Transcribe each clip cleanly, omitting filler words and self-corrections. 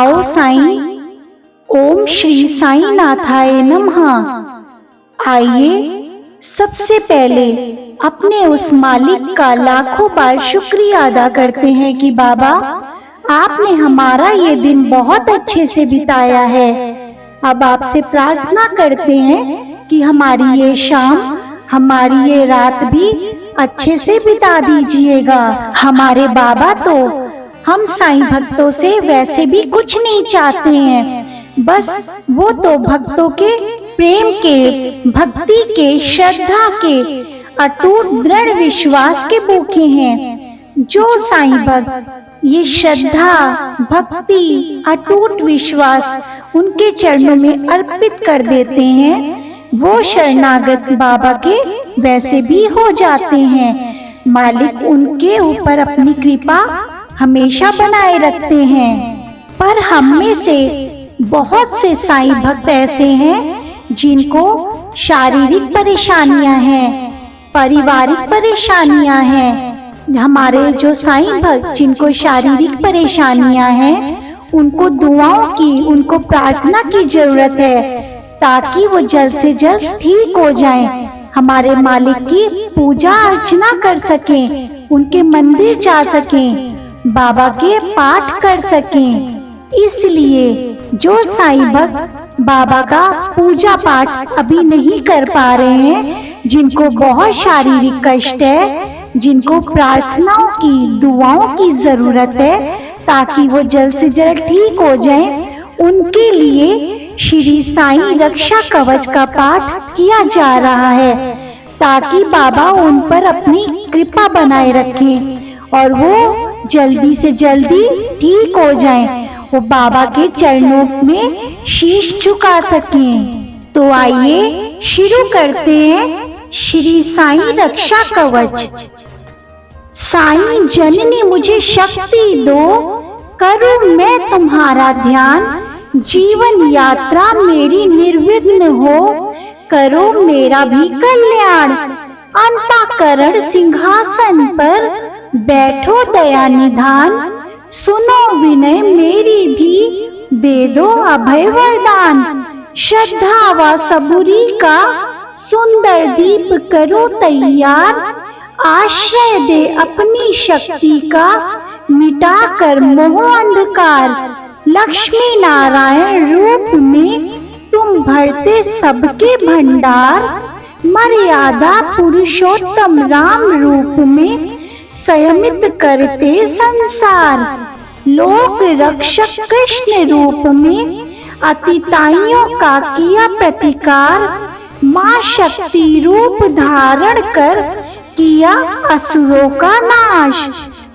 आओ साईं, ओम श्री साईं नाथाय नमः। आइए सबसे पहले अपने उस मालिक का लाखों बार शुक्रिया अदा करते हैं कि बाबा आपने हमारा ये दिन बहुत अच्छे से बिताया है। अब आपसे प्रार्थना करते हैं कि हमारी ये शाम, हमारी ये रात भी अच्छे से बिता दीजिएगा। हमारे बाबा तो हम साईं भक्तों से वैसे भी कुछ नहीं चाहते हैं, बस वो तो भक्तों के प्रेम के, भक्ति के, श्रद्धा के, अटूट दृढ़ विश्वास के भूखे हैं। जो साईं भक्त ये श्रद्धा, भक्ति, अटूट विश्वास उनके चरणों में अर्पित कर देते हैं, वो शरणागत बाबा के वैसे भी हो जाते हैं। मालिक उनके ऊपर अपनी कृपा हमेशा बनाए रखते हैं। पर हम में से बहुत से साईं भक्त ऐसे हैं जिनको शारीरिक परेशानियां हैं, पारिवारिक परेशानियां हैं। हमारे जो साईं भक्त जिनको शारीरिक परेशानियां हैं, उनको दुआओं की, उनको प्रार्थना की जरूरत है ताकि वो जल्द से जल्द ठीक हो जाएं, हमारे मालिक की पूजा अर्चना कर सकें, उनके मंदिर जा सकें, बाबा के पाठ कर सकें। इसलिए जो साईं भक्त बाबा का पूजा पाठ अभी नहीं कर पा रहे हैं, जिनको बहुत शारीरिक कष्ट है, जिनको प्रार्थनाओं की, दुआओं की जरूरत है ताकि वो जल्द से जल्द ठीक हो जाएं, उनके लिए श्री साईं रक्षा कवच का पाठ किया जा रहा है ताकि बाबा उन पर अपनी कृपा बनाए रखें और वो जल्दी से जल्दी ठीक हो जाएं, वो बाबा के चरणों में शीश झुका सकें। तो आइए शुरू करते हैं श्री साईं रक्षा कवच। साईं जननी मुझे शक्ति दो, करूं मैं तुम्हारा ध्यान, जीवन यात्रा मेरी निर्विघ्न हो, करो मेरा भी कल्याण। अंतःकरण सिंहासन पर बैठो दया निधान, सुनो विनय मेरी भी, दे दो अभय वरदान। श्रद्धा व सबूरी का सुंदर दीप करो तैयार, आश्रय दे अपनी शक्ति का, मिटा कर मोह अंधकार। लक्ष्मी नारायण रूप में तुम भरते सबके भंडार, मर्यादा पुरुषोत्तम राम रूप में संयमित करते संसार। लोक रक्षक कृष्ण रूप में अतिताइयों का किया प्रतिकार, माँ शक्ति रूप धारण कर किया असुरों का नाश।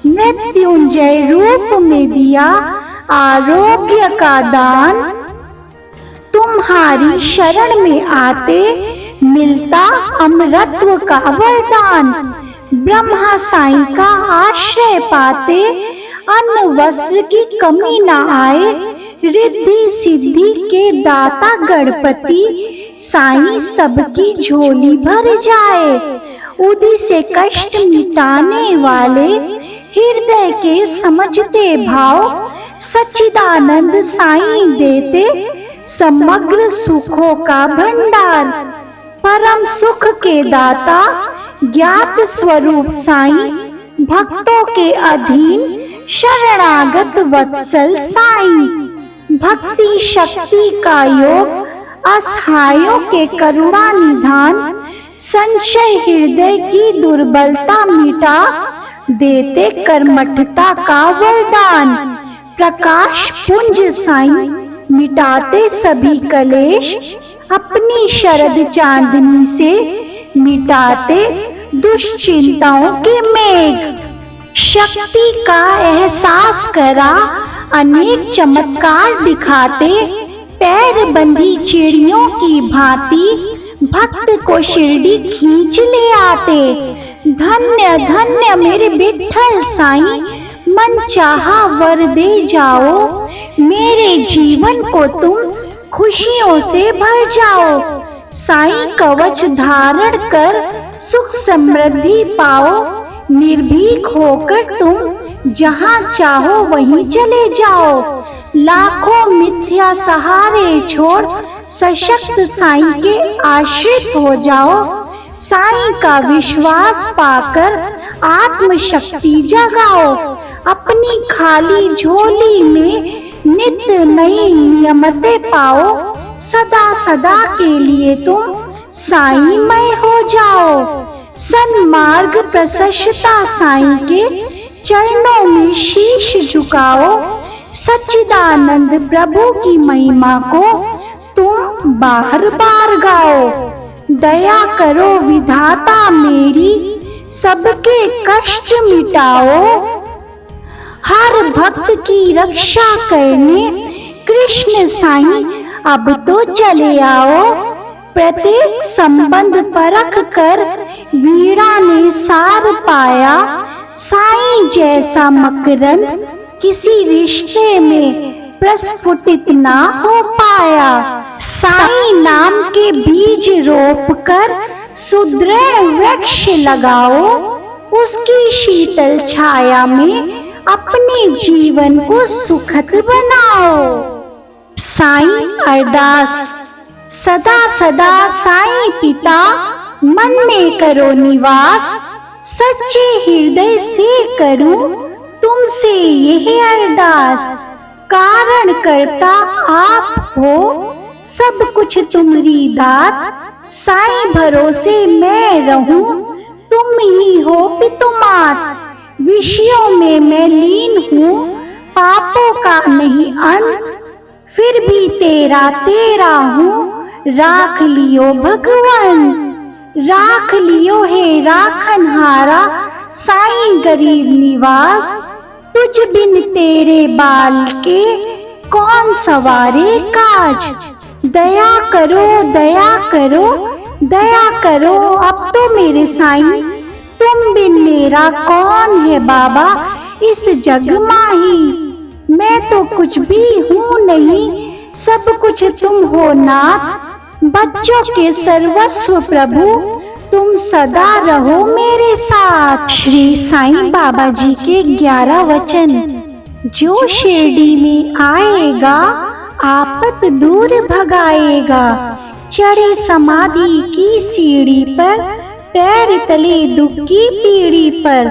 मृत्युंजय रूप में दिया आरोग्य का दान, तुम्हारी शरण में आते मिलता अमरत्व का वरदान। ब्रह्मा साईं का आश्रय पाते अन्न वस्त्र की कमी न आए, रिद्धि सिद्धि के दाता गणपति साईं सबकी झोली भर जाए। उदी से कष्ट मिटाने वाले हृदय के समझते भाव, सच्चिदानंद साईं देते समग्र सुखों का भंडार। परम सुख के दाता ज्ञात स्वरूप साईं, भक्तों के अधीन शरणागत वत्सल साईं। भक्ति शक्ति का योग, असहायों के करुणा निधान, संशय हृदय की दुर्बलता मिटा देते कर्मठता का वरदान। प्रकाश पुंज साईं मिटाते सभी कलेश, अपनी शरद चांदनी से मिटाते दुश्चिंताओं के मेघ। शक्ति का एहसास करा अनेक चमत्कार दिखाते, पैर बंधी चिड़ियों की भांति भक्त को शिरडी खींच ले आते। धन्य धन्य मेरे विठ्ठल साईं, मन चाहा वर दे जाओ, मेरे जीवन को तुम खुशियों से भर जाओ। साईं कवच धारण कर सुख समृद्धि पाओ, निर्भीक होकर तुम जहाँ चाहो वहीं चले जाओ। लाखों मिथ्या सहारे छोड़ सशक्त साईं के आश्रित हो जाओ। साईं का विश्वास पाकर आत्मशक्ति जगाओ। अपनी खाली झोली में नित्य नई नियमतें पाओ। सदा सदा के लिए तुम साईंमय हो जाओ। सन्मार्ग प्रशस्तता साईं के चरणों में शीश झुकाओ। सच्चिदानंद प्रभु की महिमा को तुम बार बार गाओ। दया करो विधाता मेरी, सबके कष्ट मिटाओ। हर भक्त की रक्षा करने कृष्ण साईं अब तो चले आओ। प्रत्येक संबंध परख कर वीणा ने सार पाया। साईं जैसा मकरंद किसी रिश्ते में प्रस्फुटित ना हो पाया। साईं नाम के बीज रोप कर सुदृढ़ वृक्ष लगाओ। उसकी शीतल छाया में अपने जीवन को सुखद बनाओ। साईं अरदास। सदा सदा साईं पिता मन में करो निवास। सच्चे हृदय से करूं तुमसे यह अरदास। कारण करता आप हो, सब कुछ तुम्हारी दात। साईं भरोसे मैं रहूं, तुम ही हो पितुमात। विषयों में मैं लीन हूँ, पापों का नहीं अंत। फिर भी तेरा तेरा हूँ, राख लियो भगवान। राख लियो हे राखनहारा, साईं गरीब निवास। तुझ बिन तेरे बाल के कौन सवारे काज। दया करो दया करो दया करो, अब तो मेरे साईं। तुम बिन मेरा कौन है बाबा इस जग माही। मैं तो कुछ भी हूँ नहीं, सब कुछ तुम हो नाथ। बच्चों के सर्वस्व प्रभु, तुम सदा रहो मेरे साथ। श्री साईं बाबा जी के 11 वचन। जो शिरडी में आएगा, आपत दूर भगाएगा। चढ़े समाधि की सीढ़ी पर, पैर तले दुख की पीढ़ी पर।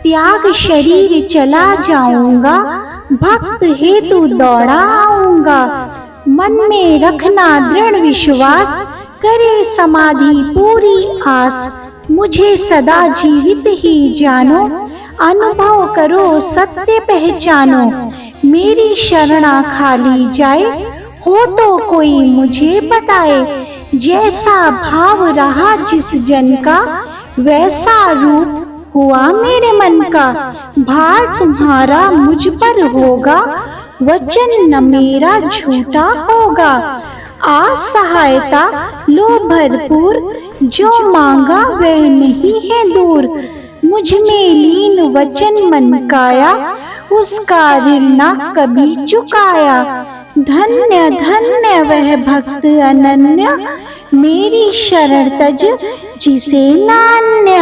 त्याग शरीर चला जाऊंगा, भक्त हेतु दौड़ा आऊंगा। मन में रखना दृढ़ विश्वास, करे समाधि पूरी आस। मुझे सदा जीवित ही जानो, अनुभव करो सत्य पहचानो। मेरी शरणा खाली जाए, हो तो कोई मुझे बताए। जैसा भाव रहा जिस जन का, वैसा रूप हुआ मेरे मन का। भार तुम्हारा मुझ पर होगा, वचन न मेरा झूठा होगा। आ सहायता लो भरपूर, जो मांगा वह नहीं है दूर। मुझ में लीन वचन मन काया, उसका ऋण न कभी चुकाया। धन्य धन्य वह भक्त अनन्य, मेरी शरण तज जिसे नान्य।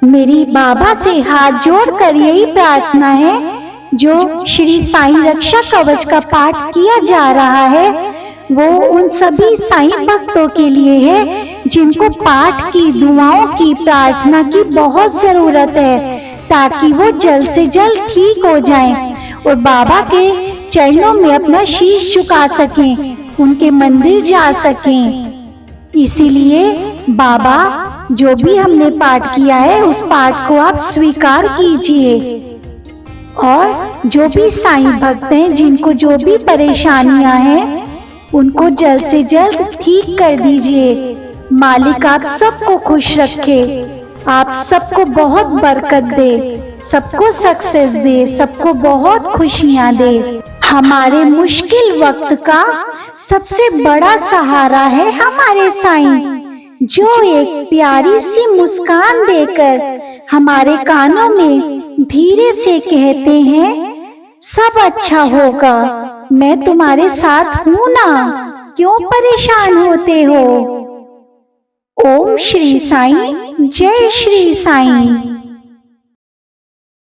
मेरी बाबा से हाथ जोड़कर यही प्रार्थना है, जो श्री साईं रक्षा कवच का पाठ किया जा रहा है, वो उन सभी साईं भक्तों के लिए है जिनको पाठ की दुआओं की प्रार्थना की बहुत जरूरत है, ताकि वो जल्द से जल्द ठीक हो जाएं और बाबा के चरणों में अपना शीश झुका सकें, उनके मंदिर जा सकें। इसीलिए बाबा, जो भी हमने पाठ किया है उस पाठ को आप स्वीकार कीजिए। और जो भी साईं भक्त हैं, जिनको जो भी परेशानियां हैं, उनको जल्द से जल्द ठीक कर दीजिए। मालिक आप सबको खुश रखे, आप सबको बहुत बरकत दे, सबको सक्सेस दे, सबको बहुत खुशियां दे। हमारे मुश्किल वक्त का सबसे बड़ा सहारा है हमारे साईं, जो एक प्यारी सी मुस्कान देकर हमारे कानों में धीरे से कहते हैं, सब अच्छा होगा, मैं तुम्हारे साथ हूँ ना, क्यों परेशान होते हो। ओम श्री साईं, जय श्री साईं।